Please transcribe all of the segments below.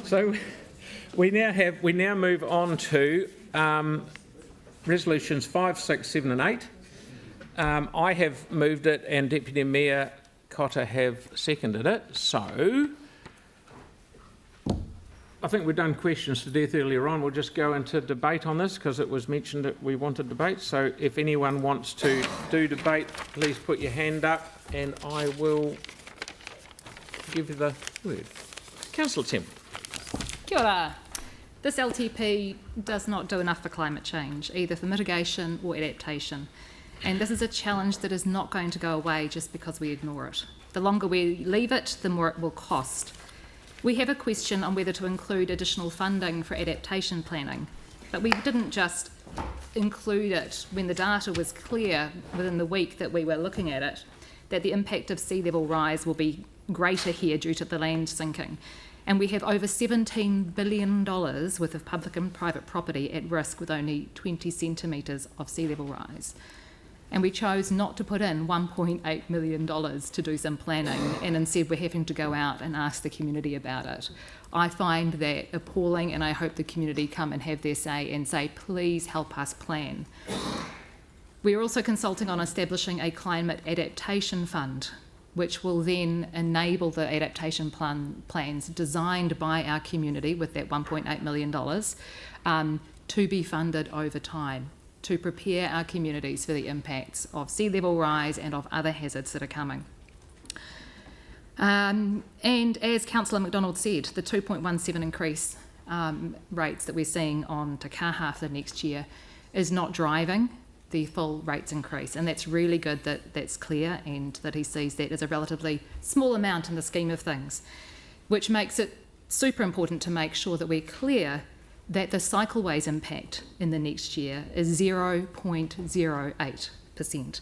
So we now move on to resolutions 5, 6, 7 and 8. I have moved it and Deputy Mayor Cotter have seconded it. So I think we've done questions to death earlier on. We'll just go into debate on this because it was mentioned that we wanted debate. So if anyone wants to do debate, please put your hand up and I will give you the word. Councillor Temple. Kia ora. This LTP does not do enough for climate change, either for mitigation or adaptation. And this is a challenge that is not going to go away just because we ignore it. The longer we leave it, the more it will cost. We have a question on whether to include additional funding for adaptation planning, but we didn't just include it when the data was clear within the week that we were looking at it, that the impact of sea level rise will be greater here due to the land sinking. And we have over $17 billion worth of public and private property at risk with only 20 centimetres of sea level rise. And we chose not to put in $1.8 million to do some planning, and instead we're having to go out and ask the community about it. I find that appalling, and I hope the community come and have their say and say, please help us plan. We're also consulting on establishing a climate adaptation fund, which will then enable the adaptation plans designed by our community with that $1.8 million to be funded over time, to prepare our communities for the impacts of sea level rise and of other hazards that are coming. And as Councillor McDonald said, the 2.17 increase rates that we're seeing on Te Kaha for the next year is not driving the full rates increase, and that's really good that that's clear and that he sees that as a relatively small amount in the scheme of things, which makes it super important to make sure that we're clear that the cycleways impact in the next year is 0.08%.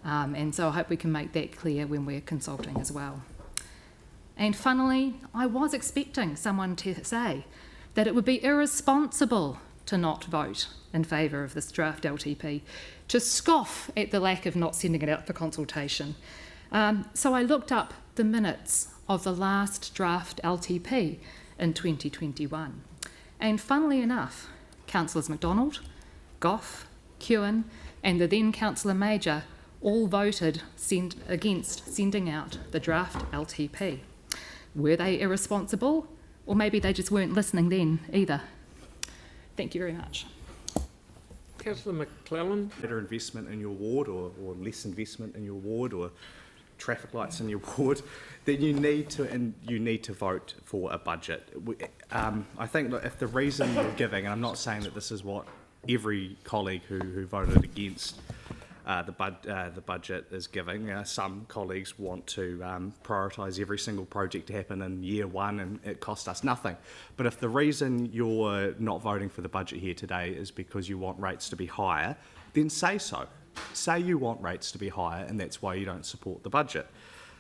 And so I hope we can make that clear when we're consulting as well. And finally, I was expecting someone to say that it would be irresponsible to not vote in favour of this draft LTP, to scoff at the lack of not sending it out for consultation. So I looked up the minutes of the last draft LTP in 2021. And funnily enough, Councillors McDonald, Goff, Kewen and the then Councillor Major all voted against sending out the draft LTP. Were they irresponsible? Or maybe they just weren't listening then either. Thank you very much. Councillor McClellan. Better investment in your ward or less investment in your ward or traffic lights in your ward, then you need to vote for a budget. I think that if the reason you're giving, and I'm not saying that this is what every colleague who voted against the budget is giving. Some colleagues want to prioritise every single project to happen in year one and it cost us nothing. But if the reason you're not voting for the budget here today is because you want rates to be higher, then say so. Say you want rates to be higher and that's why you don't support the budget.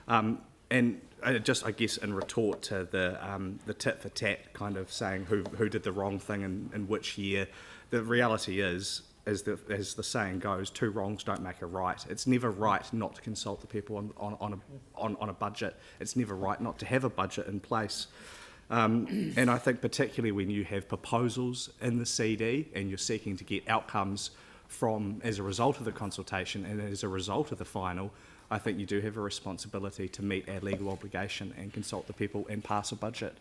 And just, I guess, in retort to the tit for tat kind of saying who did the wrong thing in which year, the reality is, as the saying goes, two wrongs don't make a right. It's never right not to consult the people on a budget. It's never right not to have a budget in place. And I think particularly when you have proposals in the CD and you're seeking to get outcomes as a result of the consultation and as a result of the final, I think you do have a responsibility to meet our legal obligation and consult the people and pass a budget.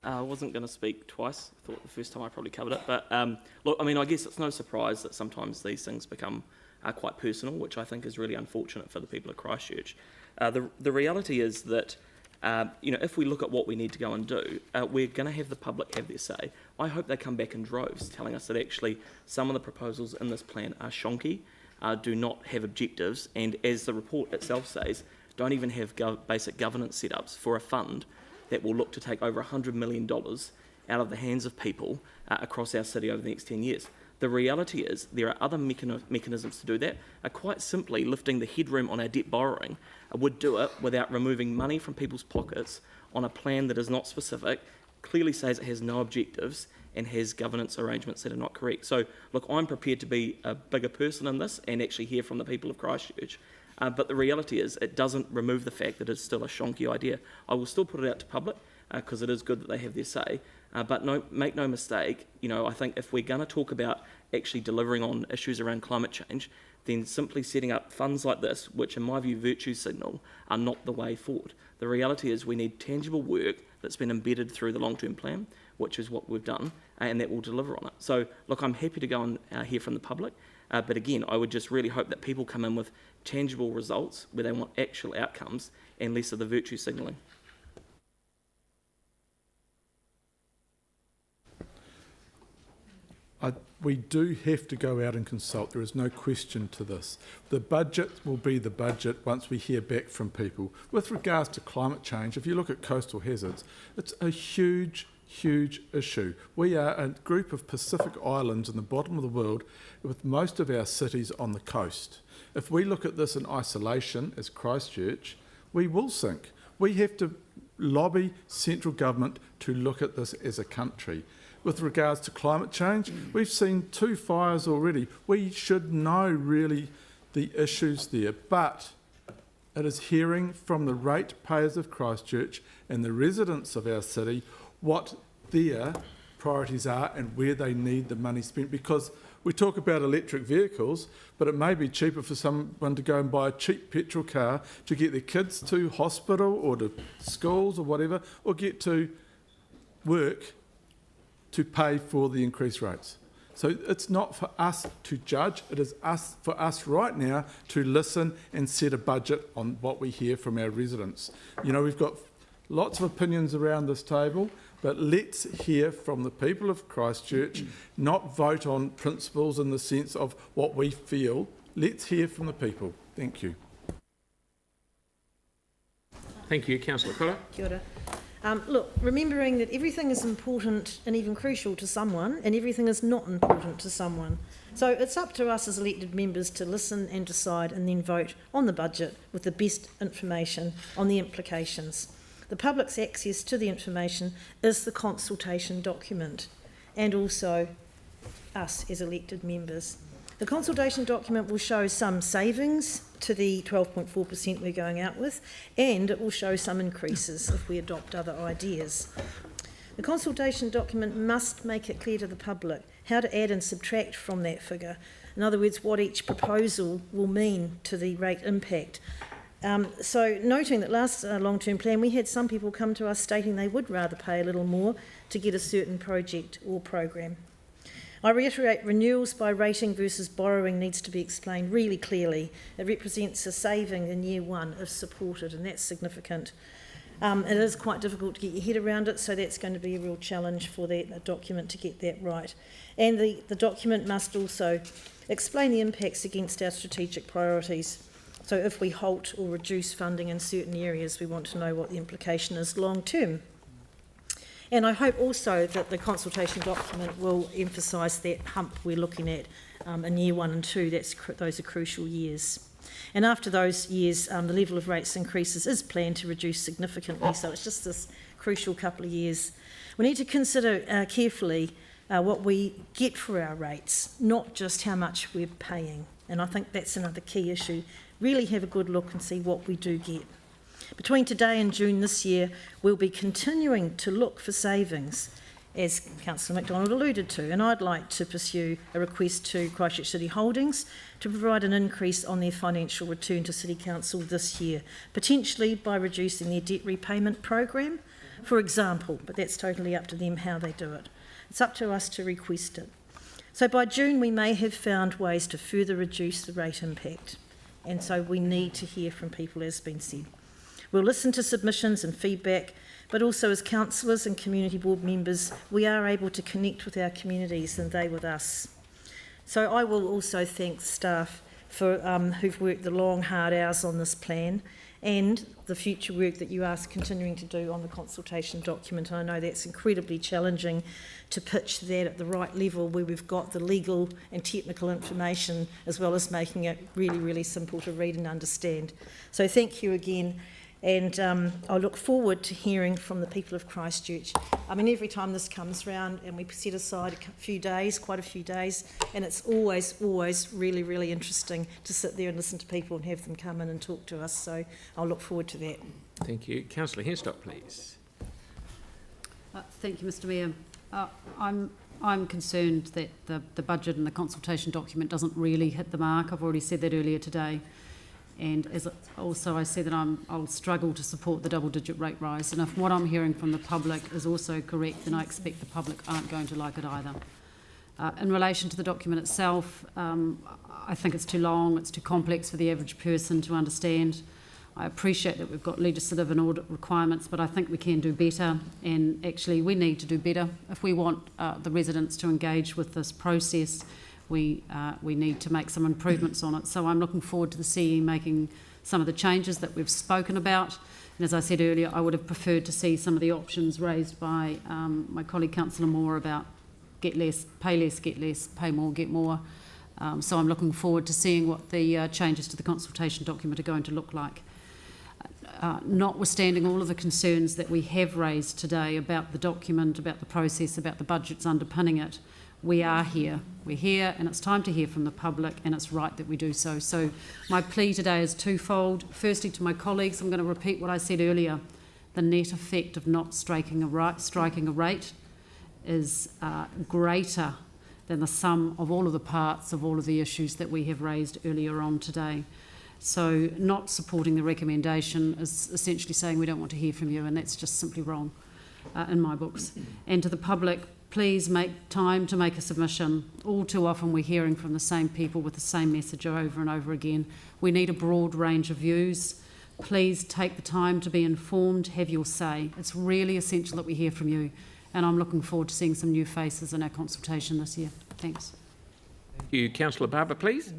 I wasn't going to speak twice. I thought the first time I probably covered it. But look, I mean, I guess it's no surprise that sometimes these things become quite personal, which I think is really unfortunate for the people of Christchurch. The reality is that, if we look at what we need to go and do, we're going to have the public have their say. I hope they come back in droves, telling us that actually some of the proposals in this plan are shonky, do not have objectives, and as the report itself says, don't even have basic governance setups for a fund that will look to take over $100 million out of the hands of people across our city over the next 10 years. The reality is there are other mechanisms to do that. Quite simply, lifting the headroom on our debt borrowing would do it without removing money from people's pockets on a plan that is not specific, clearly says it has no objectives and has governance arrangements that are not correct. So, look, I'm prepared to be a bigger person in this and actually hear from the people of Christchurch. But the reality is it doesn't remove the fact that it's still a shonky idea. I will still put it out to public because it is good that they have their say. But make no mistake, I think if we're going to talk about actually delivering on issues around climate change, then simply setting up funds like this, which in my view virtue signal, are not the way forward. The reality is we need tangible work that's been embedded through the long-term plan, which is what we've done, and that will deliver on it. So, look, I'm happy to go and hear from the public, but again, I would just really hope that people come in with tangible results where they want actual outcomes and less of the virtue signalling. We do have to go out and consult. There is no question to this. The budget will be the budget once we hear back from people. With regards to climate change, if you look at coastal hazards, it's a huge issue. We are a group of Pacific islands in the bottom of the world with most of our cities on the coast. If we look at this in isolation as Christchurch, we will sink. We have to lobby central government to look at this as a country. With regards to climate change, we've seen 2 fires already. We should know really the issues there, but it is hearing from the ratepayers of Christchurch and the residents of our city what their priorities are and where they need the money spent, because we talk about electric vehicles, but it may be cheaper for someone to go and buy a cheap petrol car to get their kids to hospital or to schools or whatever, or get to work to pay for the increased rates. So it's not for us to judge, it is for us right now to listen and set a budget on what we hear from our residents. We've got lots of opinions around this table, but let's hear from the people of Christchurch, not vote on principles in the sense of what we feel. Let's hear from the people. Thank you. Thank you, Councillor Kura. Kia ora. Look, remembering that everything is important and even crucial to someone, and everything is not important to someone. So it's up to us as elected members to listen and decide and then vote on the budget with the best information on the implications. The public's access to the information is the consultation document, and also us as elected members. The consultation document will show some savings to the 12.4% we're going out with, and it will show some increases if we adopt other ideas. The consultation document must make it clear to the public how to add and subtract from that figure. In other words, what each proposal will mean to the rate impact. So noting that last long-term plan, we had some people come to us stating they would rather pay a little more to get a certain project or program. I reiterate, renewals by rating versus borrowing needs to be explained really clearly. It represents a saving in year 1 if supported, and that's significant. It is quite difficult to get your head around it, so that's going to be a real challenge for that document to get that right. And the document must also explain the impacts against our strategic priorities. So if we halt or reduce funding in certain areas, we want to know what the implication is long term. And I hope also that the consultation document will emphasise that hump we're looking at in year 1 and 2. Those are crucial years. And after those years, the level of rates increases is planned to reduce significantly. So it's just this crucial couple of years. We need to consider carefully what we get for our rates, not just how much we're paying. And I think that's another key issue. Really have a good look and see what we do get. Between today and June this year, we'll be continuing to look for savings, as Councillor MacDonald alluded to, and I'd like to pursue a request to Christchurch City Holdings to provide an increase on their financial return to City Council this year, potentially by reducing their debt repayment program, for example, but that's totally up to them how they do it. It's up to us to request it. So by June, we may have found ways to further reduce the rate impact, and so we need to hear from people, as has been said. We'll listen to submissions and feedback, but also as councillors and community board members, we are able to connect with our communities and they with us. So I will also thank staff for who've worked the long, hard hours on this plan and the future work that you are continuing to do on the consultation document. I know that's incredibly challenging to pitch that at the right level where we've got the legal and technical information as well as making it really, really simple to read and understand. So thank you again. And I look forward to hearing from the people of Christchurch. I mean, every time this comes round and we set aside quite a few days, and it's always really, really interesting to sit there and listen to people and have them come in and talk to us. So I'll look forward to that. Thank you. Councillor Henstock, please. Thank you, Mr Mayor. I'm concerned that the budget and the consultation document doesn't really hit the mark. I've already said that earlier today. And as also I said that I'll struggle to support the double-digit rate rise. And if what I'm hearing from the public is also correct, then I expect the public aren't going to like it either. In relation to the document itself, I think it's too long, it's too complex for the average person to understand. I appreciate that we've got legislative and audit requirements, but I think we can do better, and actually we need to do better. If we want the residents to engage with this process, we need to make some improvements on it. So I'm looking forward to the CE making some of the changes that we've spoken about. And as I said earlier, I would have preferred to see some of the options raised by my colleague Councillor Moore about get less, get less, pay more, get more. So I'm looking forward to seeing what the changes to the consultation document are going to look like. Notwithstanding all of the concerns that we have raised today about the document, about the process, about the budgets underpinning it, we are here. We're here, and it's time to hear from the public, and it's right that we do so. So my plea today is twofold. Firstly, to my colleagues, I'm going to repeat what I said earlier. The net effect of not striking a rate is greater than the sum of all of the parts of all of the issues that we have raised earlier on today. So not supporting the recommendation is essentially saying we don't want to hear from you, and that's just simply wrong in my books. And to the public, please make time to make a submission. All too often we're hearing from the same people with the same message over and over again. We need a broad range of views. Please take the time to be informed, have your say. It's really essential that we hear from you, and I'm looking forward to seeing some new faces in our consultation this year. Thanks. Thank you. Councillor Barber, please.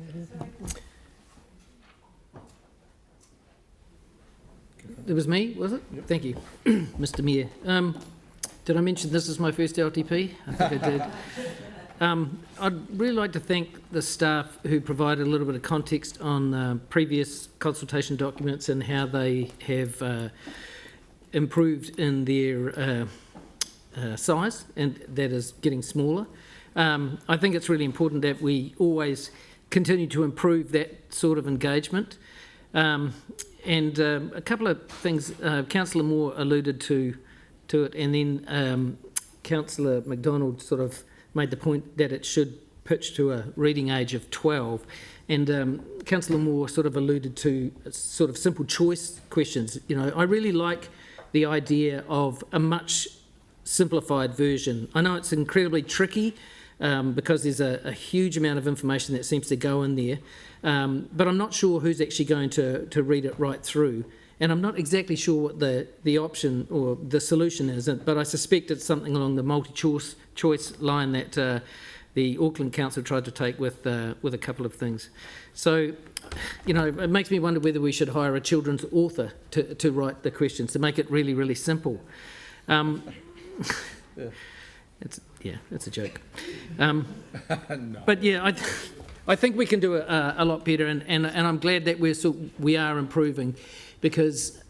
It was me, was it? Yep. Thank you, Mr Mayor. Did I mention this is my first LTP? I think I did. I'd really like to thank the staff who provided a little bit of context on previous consultation documents and how they have improved in their size, and that is getting smaller. I think it's really important that we always continue to improve that sort of engagement. And a couple of things, Councillor Moore alluded to it, and then Councillor MacDonald sort of made the point that it should pitch to a reading age of 12, and Councillor Moore sort of alluded to sort of simple choice questions. You know, I really like the idea of a much simplified version. I know it's incredibly tricky because there's a huge amount of information that seems to go in there, but I'm not sure who's actually going to read it right through. And I'm not exactly sure what the option or the solution is, but I suspect it's something along the multi-choice line that the Auckland Council tried to take with a couple of things. So, you know, it makes me wonder whether we should hire a children's author to write the questions, to make it really, really simple. It's a joke. No. But yeah, I think we can do a lot better, and I'm glad that we are improving. Because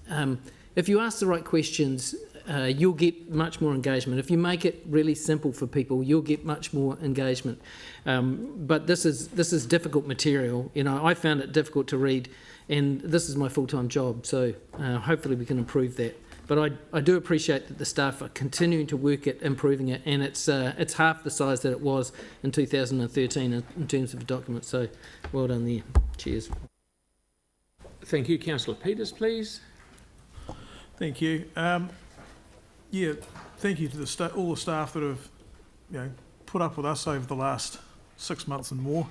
if you ask the right questions, you'll get much more engagement. If you make it really simple for people, you'll get much more engagement. But this is difficult material. You know, I found it difficult to read, and this is my full-time job. So hopefully we can improve that. But I do appreciate that the staff are continuing to work at improving it, and it's half the size that it was in 2013 in terms of the document. So well done there. Cheers. Thank you. Councillor Peters, please. Thank you. Yeah, thank you to all the staff that have, put up with us over the last 6 months and more,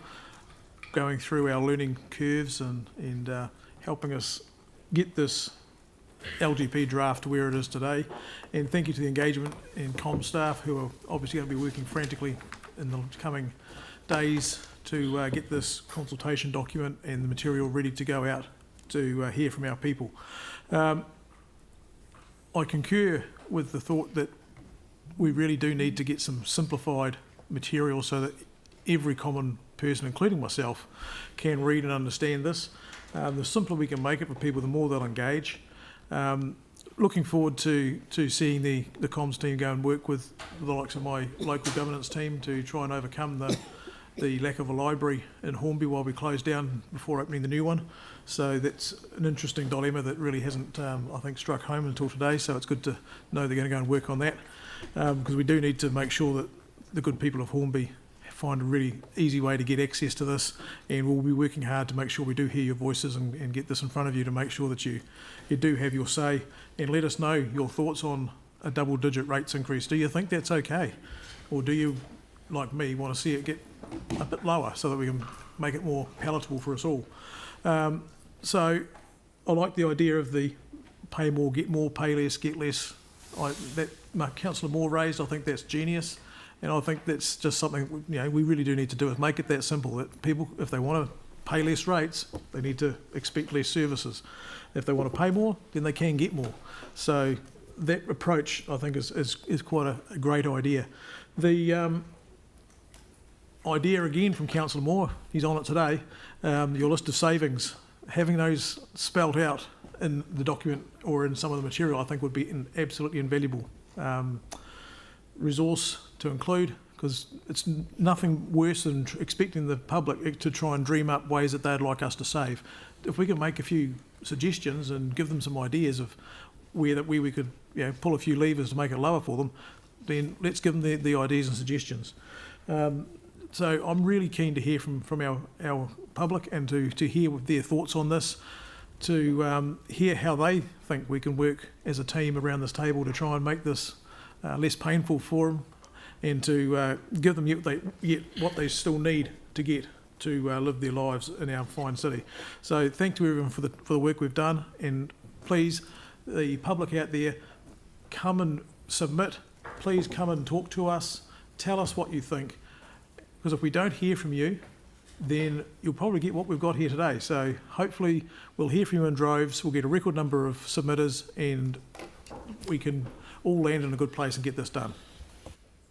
going through our learning curves and helping us get this LGP draft to where it is today. And thank you to the engagement and comm staff who are obviously going to be working frantically in the coming days to get this consultation document and the material ready to go out to hear from our people. I concur with the thought that we really do need to get some simplified material so that every common person, including myself, can read and understand this. The simpler we can make it for people, the more they'll engage. Looking forward to seeing the comms team go and work with the likes of my local governance team to try and overcome the lack of a library in Hornby while we close down before opening the new one. So that's an interesting dilemma that really hasn't, I think, struck home until today. So it's good to know they're going to go and work on that, because we do need to make sure that the good people of Hornby find a really easy way to get access to this, and we'll be working hard to make sure we do hear your voices and get this in front of you to make sure that you do have your say, and let us know your thoughts on a double-digit rates increase. Do you think that's okay? Or do you, like me, want to see it get a bit lower so that we can make it more palatable for us all? So I like the idea of the pay more, get more, pay less, get less. That Councillor Moore raised, I think that's genius. And I think that's just something, we really do need to do, is make it that simple, that people, if they want to pay less rates, they need to expect less services. If they want to pay more, then they can get more. So that approach, I think, is quite a great idea. The idea, again, from Councillor Moore, he's on it today, your list of savings, having those spelt out in the document or in some of the material, I think would be an absolutely invaluable resource to include, because it's nothing worse than expecting the public to try and dream up ways that they'd like us to save. If we can make a few suggestions and give them some ideas of where we could pull a few levers to make it lower for them, then let's give them the ideas and suggestions. So I'm really keen to hear from our public and to hear their thoughts on this, to hear how they think we can work as a team around this table to try and make this less painful for them, and to give them what they still need to get to live their lives in our fine city. So thank you everyone for the work we've done, and please, the public out there, come and submit. Please come and talk to us. Tell us what you think, because if we don't hear from you, then you'll probably get what we've got here today. So hopefully we'll hear from you in droves, we'll get a record number of submitters, and we can all land in a good place and get this done.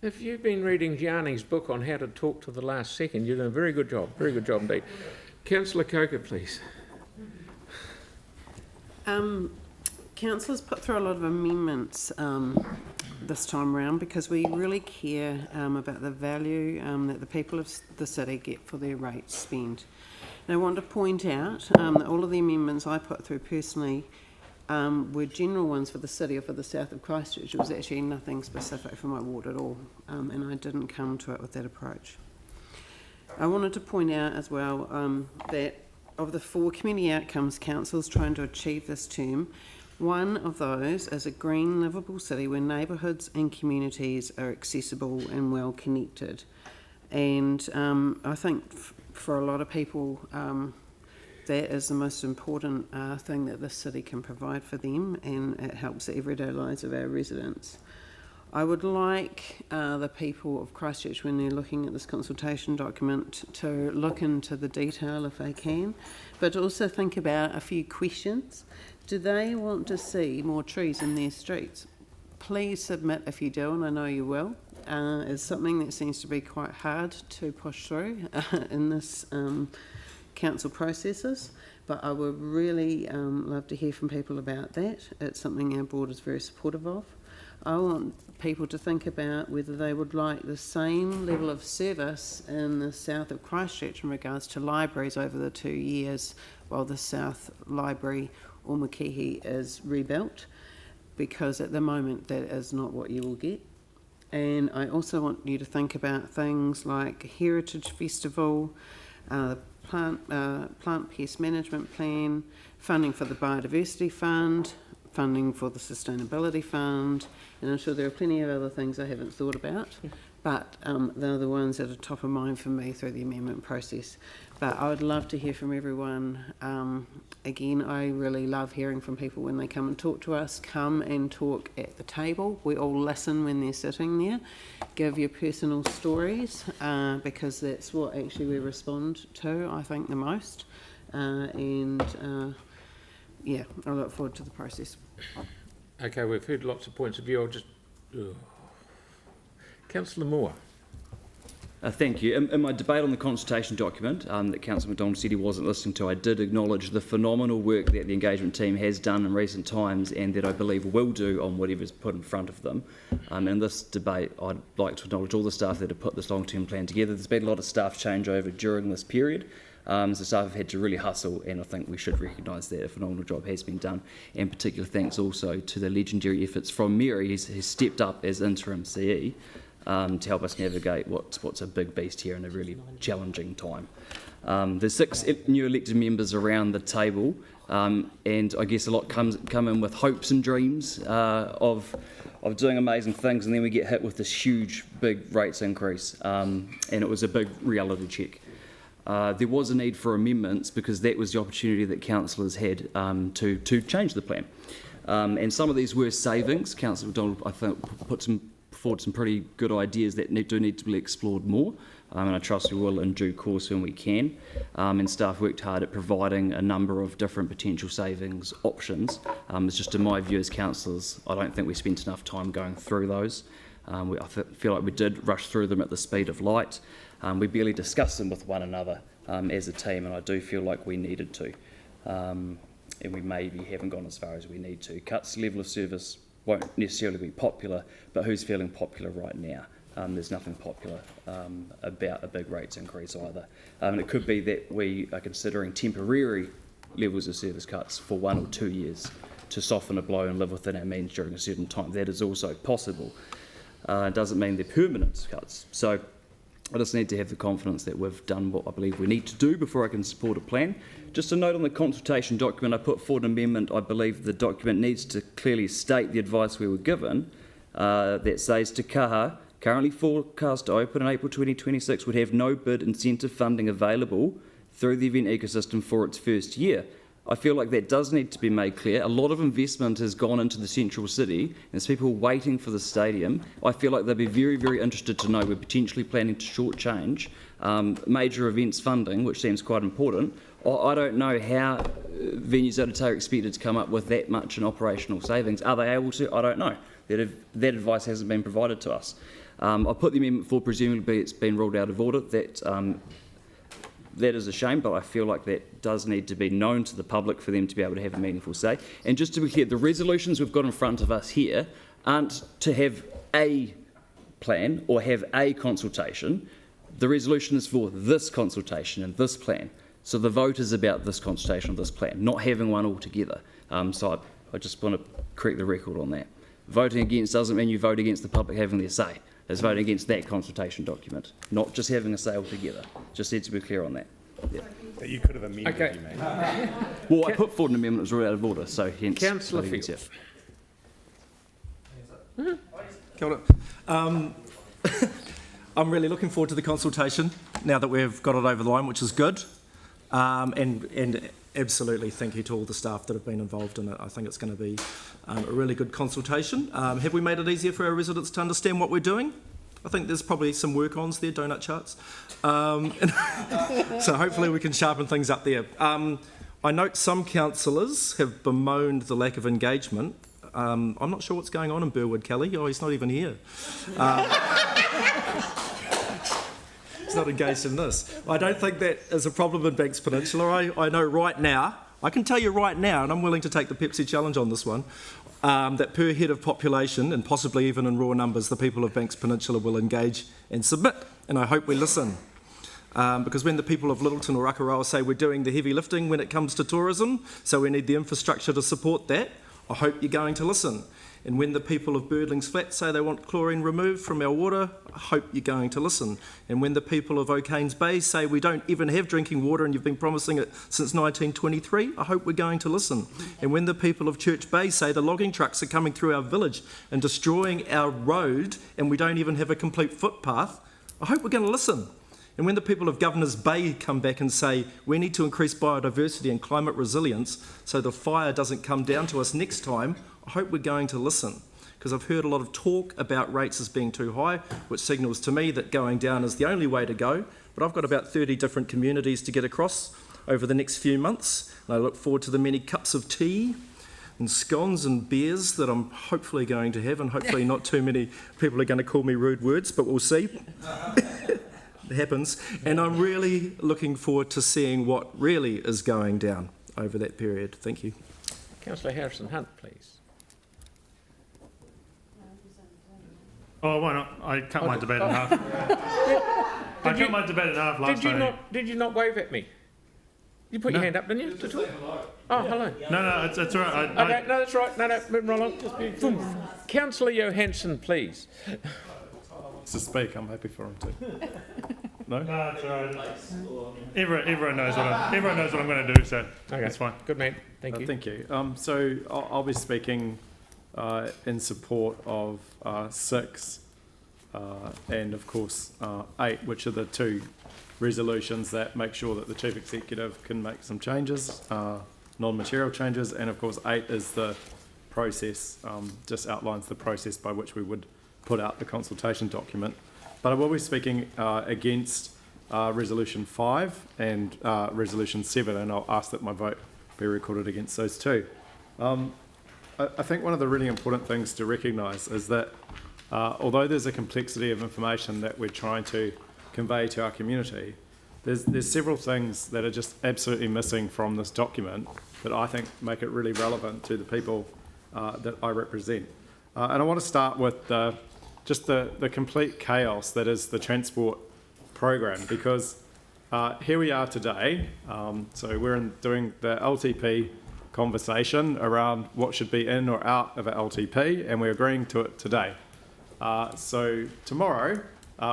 If you've been reading Gianni's book on how to talk to the last second, you've done a very good job indeed. Councillor Coker, please. Councillors put through a lot of amendments this time around because we really care about the value that the people of the city get for their rates spent. And I want to point out that all of the amendments I put through personally were general ones for the city or for the south of Christchurch. It was actually nothing specific for my ward at all, and I didn't come to it with that approach. I wanted to point out as well that of the 4 community outcomes councils trying to achieve this term, one of those is a green, livable city where neighbourhoods and communities are accessible and well connected. And I think for a lot of people, that is the most important thing that this city can provide for them, and it helps the everyday lives of our residents. I would like the people of Christchurch, when they're looking at this consultation document, to look into the detail if they can, but also think about a few questions. Do they want to see more trees in their streets? Please submit if you do, and I know you will. It's something that seems to be quite hard to push through in this council processes, but I would really love to hear from people about that. It's something our board is very supportive of. I want people to think about whether they would like the same level of service in the south of Christchurch in regards to libraries over the 2 years while the South Library or Makihi is rebuilt, because at the moment that is not what you will get. And I also want you to think about things like Heritage Festival, plant pest management plan, funding for the biodiversity fund, funding for the sustainability fund, and I'm sure there are plenty of other things I haven't thought about, but they're the ones that are top of mind for me through the amendment process. But I would love to hear from everyone. Again, I really love hearing from people when they come and talk to us. Come and talk at the table. We all listen when they're sitting there. Give your personal stories, because that's what actually we respond to, I think, the most. Yeah, I look forward to the process. Okay, we've heard lots of points of view. Councillor Moore. Thank you. In my debate on the consultation document that Councillor McDonald said he wasn't listening to, I did acknowledge the phenomenal work that the engagement team has done in recent times and that I believe will do on whatever's put in front of them. In this debate, I'd like to acknowledge all the staff that have put this long-term plan together. There's been a lot of staff changeover during this period. So staff have had to really hustle, and I think we should recognise that a phenomenal job has been done. And particular thanks also to the legendary efforts from Mary, who's stepped up as interim CE. To help us navigate what's a big beast here in a really challenging time. There's 6 new elected members around the table, and I guess a lot come in with hopes and dreams of doing amazing things, and then we get hit with this huge, big rates increase, and it was a big reality check. There was a need for amendments because that was the opportunity that councillors had to change the plan. And some of these were savings. Councillor McDonald, I think, put forward some pretty good ideas that do need to be explored more, and I trust we will in due course when we can. And staff worked hard at providing a number of different potential savings options. It's just in my view as councillors, I don't think we spent enough time going through those. I feel like we did rush through them at the speed of light. We barely discussed them with one another as a team, and I do feel like we needed to. And we maybe haven't gone as far as we need to. Cuts level of service won't necessarily be popular, but who's feeling popular right now? There's nothing popular about a big rates increase either. And it could be that we are considering temporary levels of service cuts for 1 or 2 years to soften a blow and live within our means during a certain time. That is also possible. It doesn't mean they're permanent cuts. So I just need to have the confidence that we've done what I believe we need to do before I can support a plan. Just a note on the consultation document, I put forward an amendment. I believe the document needs to clearly state the advice we were given that says Te Kaha, currently forecast to open in April 2026, would have no bid incentive funding available through the event ecosystem for its first year. I feel like that does need to be made clear. A lot of investment has gone into the central city, and there's people waiting for the stadium. I feel like they'd be very, very interested to know we're potentially planning to shortchange major events funding, which seems quite important. I don't know how venues out of town are expected to come up with that much in operational savings. Are they able to? I don't know. That advice hasn't been provided to us. I put the amendment for, presumably it's been ruled out of order. That is a shame, but I feel like that does need to be known to the public for them to be able to have a meaningful say. And just to be clear, the resolutions we've got in front of us here aren't to have a plan or have a consultation. The resolution is for this consultation and this plan. So the vote is about this consultation or this plan, not having one altogether. So I just want to correct the record on that. Voting against doesn't mean you vote against the public having their say. It's voting against that consultation document, not just having a say altogether. Just need to be clear on that. Yeah. That you could have amended, Okay. you mean? Well, I put forward an amendment that was ruled out of order, so hence... Councillor Field. Kia ora. I'm really looking forward to the consultation now that we've got it over the line, which is good. And absolutely thank you to all the staff that have been involved in it. I think it's going to be a really good consultation. Have we made it easier for our residents to understand what we're doing? I think there's probably some work-ons there, donut charts. So hopefully we can sharpen things up there. I note some councillors have bemoaned the lack of engagement. I'm not sure what's going on in Burwood, Kelly. Oh, he's not even here. He's not engaged in this. I don't think that is a problem in Banks Peninsula. I know right now, I can tell you right now, and I'm willing to take the Pepsi challenge on this one, that per head of population, and possibly even in raw numbers, the people of Banks Peninsula will engage and submit, and I hope we listen. Because when the people of Littleton or Akaroa say we're doing the heavy lifting when it comes to tourism, so we need the infrastructure to support that, I hope you're going to listen. And when the people of Birdlings Flat say they want chlorine removed from our water, I hope you're going to listen. And when the people of O'Kane's Bay say we don't even have drinking water and you've been promising it since 1923, I hope we're going to listen. And when the people of Church Bay say the logging trucks are coming through our village and destroying our road and we don't even have a complete footpath, I hope we're going to listen. And when the people of Governor's Bay come back and say we need to increase biodiversity and climate resilience so the fire doesn't come down to us next time, I hope we're going to listen. Because I've heard a lot of talk about rates as being too high, which signals to me that going down is the only way to go. But I've got about 30 different communities to get across over the next few months. And I look forward to the many cups of tea and scones and beers that I'm hopefully going to have, and hopefully not too many people are going to call me rude words, but we'll see. happens, and I'm really looking forward to seeing what really is going down over that period. Thank you. Councillor Harrison-Hunt, please. Oh, why not? I cut my debate in half. I cut my debate in half last time. Did you not wave at me? You put your hand up, didn't you? To talk? Oh, hello. No, it's all right. Okay, no, that's right. No, moving right along. Councillor Johansson, please. To speak, I'm happy for him to. No, it's all right. Everyone knows what I'm going to do, so that's fine. Good man. Thank you. Thank you. So I'll be speaking in support of 6 and, of course, 8, which are the 2 resolutions that make sure that the Chief Executive can make some changes, non-material changes, and, of course, 8 is the process, just outlines the process by which we would put out the consultation document. But I will be speaking against Resolution 5 and Resolution 7, and I'll ask that my vote be recorded against those 2. I think one of the really important things to recognise is that although there's a complexity of information that we're trying to convey to our community, there's several things that are just absolutely missing from this document that I think make it really relevant to the people that I represent. And I want to start with just the complete chaos that is the transport program, because here we are today. So we're doing the LTP conversation around what should be in or out of a LTP, and we're agreeing to it today. So tomorrow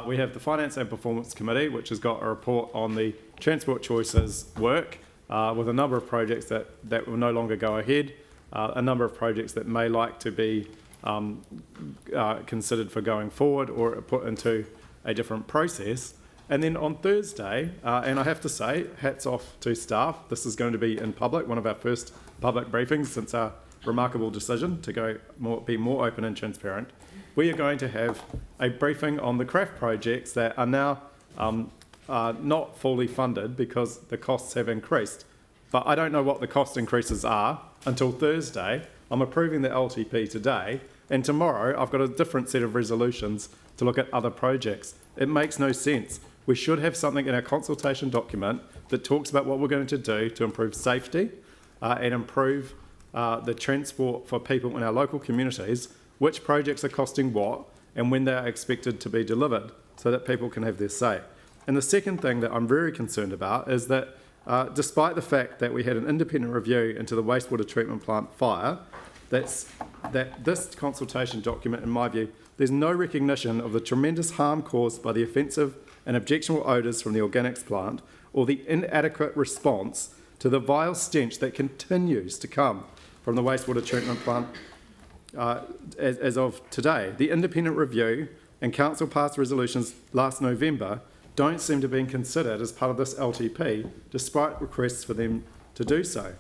we have the Finance and Performance Committee, which has got a report on the transport choices work with a number of projects that will no longer go ahead, a number of projects that may like to be considered for going forward or put into a different process. And then on Thursday, and I have to say, hats off to staff, this is going to be in public, one of our first public briefings since our remarkable decision to be more open and transparent. We are going to have a briefing on the craft projects that are now not fully funded because the costs have increased. But I don't know what the cost increases are until Thursday. I'm approving the LTP today, and tomorrow I've got a different set of resolutions to look at other projects. It makes no sense. We should have something in our consultation document that talks about what we're going to do to improve safety and improve the transport for people in our local communities, which projects are costing what, and when they are expected to be delivered, so that people can have their say. And the second thing that I'm very concerned about is that despite the fact that we had an independent review into the wastewater treatment plant fire, that this consultation document, in my view, there's no recognition of the tremendous harm caused by the offensive and objectionable odours from the organics plant, or the inadequate response to the vile stench that continues to come from the wastewater treatment plant as of today. The independent review and council passed resolutions last November don't seem to be considered as part of this LTP, despite requests for them to do so.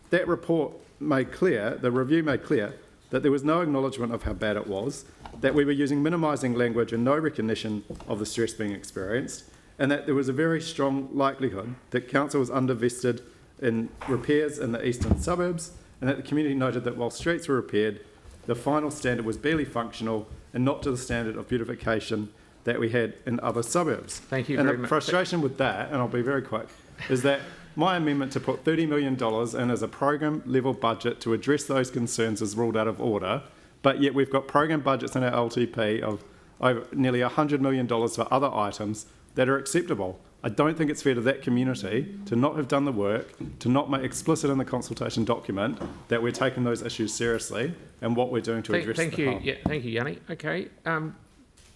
That report made clear, the review made clear, that there was no acknowledgement of how bad it was, that we were using minimising language and no recognition of the stress being experienced, and that there was a very strong likelihood that council was undervested in repairs in the eastern suburbs, and that the community noted that while streets were repaired, the final standard was barely functional and not to the standard of beautification that we had in other suburbs. Thank you and very the much. frustration with that, and I'll be very quick, is that my amendment to put $30 million in as a program level budget to address those concerns is ruled out of order, but yet we've got program budgets in our LTP of over nearly $100 million for other items that are acceptable. I don't think it's fair to that community to not have done the work, to not make explicit in the consultation document that we're taking those issues seriously and what we're doing to address the harm. Yeah, thank you, Yanni. Okay,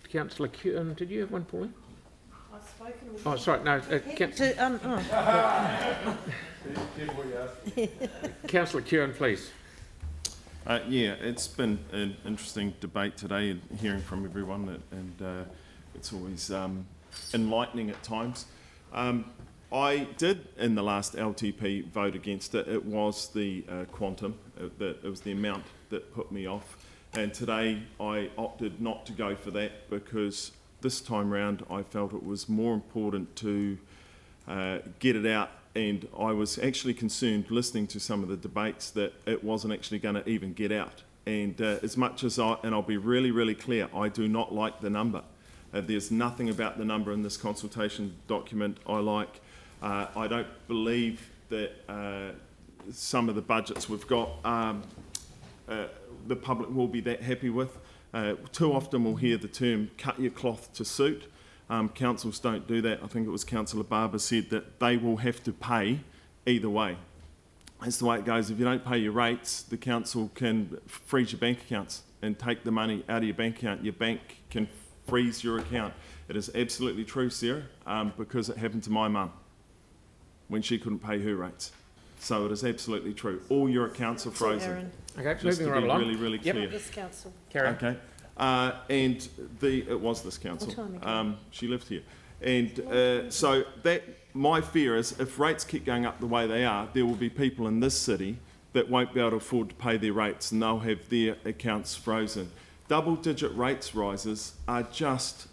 Councillor Curran, did you have one, Pauline? I've spoken with Oh, sorry, no. Councillor Curran, please. Yeah, it's been an interesting debate today and hearing from everyone, and it's always enlightening at times. I did, in the last LTP, vote against it. It was the quantum, it was the amount that put me off. And today I opted not to go for that because this time round I felt it was more important to get it out, and I was actually concerned listening to some of the debates that it wasn't actually going to even get out. And as much as and I'll be really, really clear, I do not like the number. There's nothing about the number in this consultation document I like. I don't believe that some of the budgets we've got the public will be that happy with. Too often we'll hear the term cut your cloth to suit. Councils don't do that. I think it was Councillor Barber said that they will have to pay either way. That's the way it goes. If you don't pay your rates, the council can freeze your bank accounts and take the money out of your bank account. Your bank can freeze your account. It is absolutely true, Sarah, because it happened to my mum when she couldn't pay her rates. So it is absolutely true. All your accounts are frozen. Okay, Just moving to right be along. really, really clear. This council. Karen. Okay. And it was this council. What time ago? She lived here. And so that my fear is if rates keep going up the way they are, there will be people in this city that won't be able to afford to pay their rates and they'll have their accounts frozen. Double-digit rates rises are just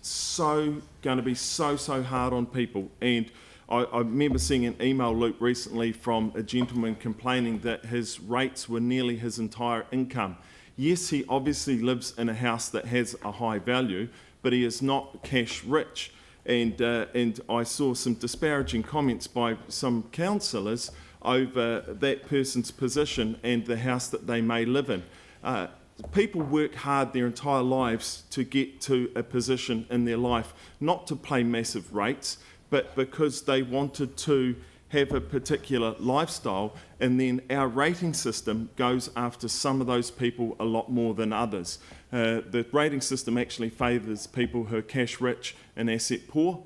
going to be so hard on people. And I remember seeing an email loop recently from a gentleman complaining that his rates were nearly his entire income. Yes, he obviously lives in a house that has a high value, but he is not cash rich. And I saw some disparaging comments by some councillors over that person's position and the house that they may live in. People work hard their entire lives to get to a position in their life, not to pay massive rates, but because they wanted to have a particular lifestyle, and then our rating system goes after some of those people a lot more than others. The rating system actually favours people who are cash rich and asset poor,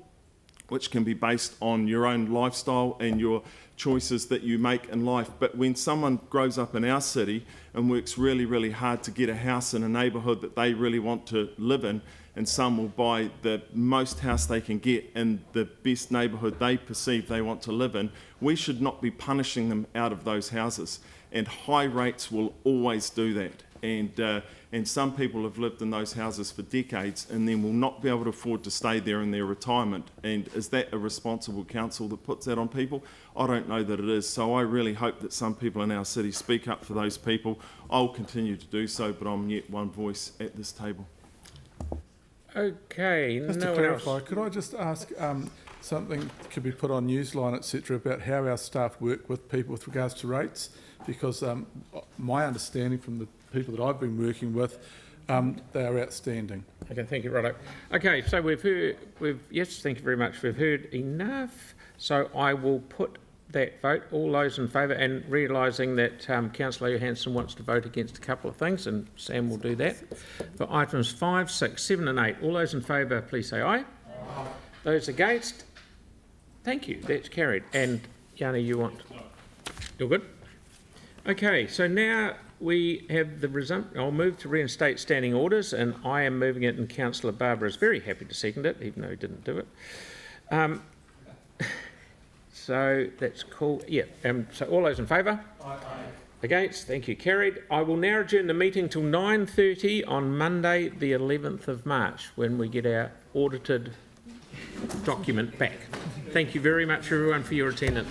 which can be based on your own lifestyle and your choices that you make in life. But when someone grows up in our city and works really, really hard to get a house in a neighbourhood that they really want to live in, and some will buy the most house they can get in the best neighbourhood they perceive they want to live in, we should not be punishing them out of those houses. And high rates will always do that. And some people have lived in those houses for decades and then will not be able to afford to stay there in their retirement. And is that a responsible council that puts that on people? I don't know that it is. So I really hope that some people in our city speak up for those people. I'll continue to do so, but I'm yet one voice at this table. Okay, Just no to one clarify, else. could I just ask something could be put on Newsline, etc., about how our staff work with people with regards to rates? Because my understanding from the people that I've been working with, they are outstanding. Okay, thank you, Righto. Okay, so yes, thank you very much. We've heard enough. So I will put that vote. All those in favour, and realising that Councillor Johansson wants to vote against a couple of things, and Sam will do that. For items 5, 6, 7 and 8, all those in favour, please say aye. Aye. Those against? Thank you, that's carried. And Yanni, you're good? Okay, so now we have the I'll move to reinstate standing orders, and I am moving it, and Councillor Barber is very happy to second it, even though he didn't do it. So that's cool. Yeah. So all those in favour? Aye. Against? Thank you. Carried. I will now adjourn the meeting till 9:30 on Monday, the 11th of March, when we get our audited document back. Thank you very much, everyone, for your attendance.